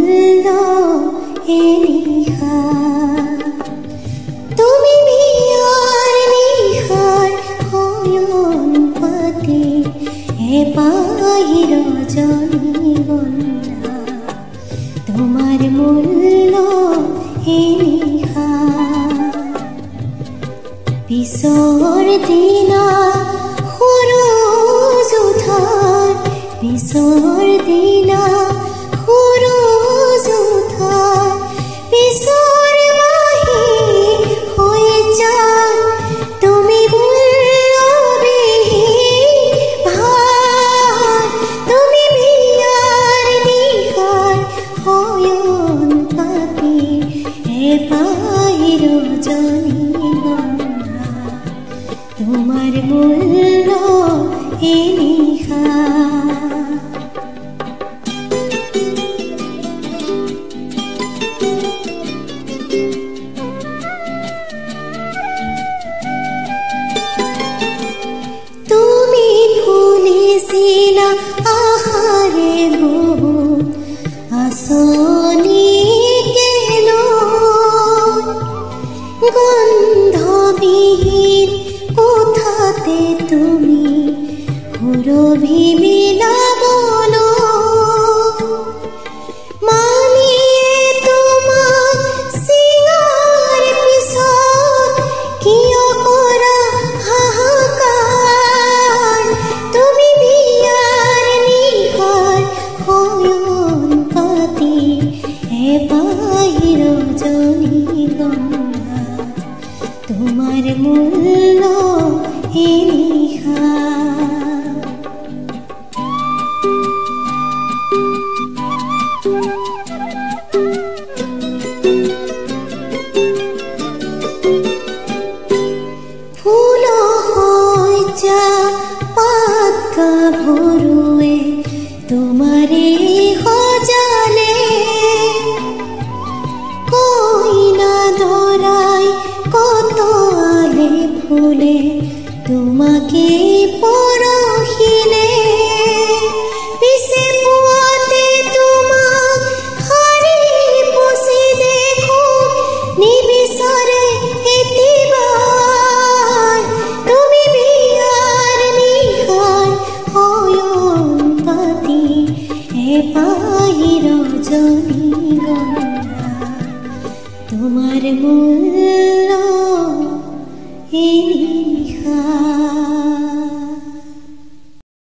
মূল্য এনিশা তুমি বিয়াৰ নিশাৰ হয়ন পাতি এপাহিৰ ৰজনীগন্ধা তোমাৰ মূল্য এনিশা পিছৰ দিনা সূৰুজ উঠাৰ পিছৰ দিনা সূৰুজ উঠাৰ পিছৰ মাহি হৈ যায় তুমি বুলবিহীন ভাৰ তুমি বিয়াৰ নিশাৰ হয়ন পাতি এপাহিৰ ৰজনীগন্ধা তোমাৰ মূল্য এনিশা তুমি ফুলিছিলা আশাৰে বহু আঁচনি গন্ধবিহীন কোঠাতে তুমি সুৰভি মিলাবলৈ মানিয়ে তোমাক চিঙাৰ পিছত কিয় কৰা হাহাকাৰ তুমি বিয়াৰ নিশাৰ হয়ন পাতি এপাহিৰ ৰজনীগন্ধা তোমাৰ মূল্য এনিশা ফুল সজ্জা পাকা ভৰুৱে তোমাৰে সজালে কইনা দৰাই কত আলে ফুলে তোমাকে পৰহিলে পিছে পুৱাতে তোমাক শাৰী পুচি দেখো নিবিচাৰে এতিবাৰ তুমি বিয়াৰ নিশাৰ হয়ন পাতি এপাহিৰ ৰজনীগন্ধা তোমাৰ মূল্য এনিশা।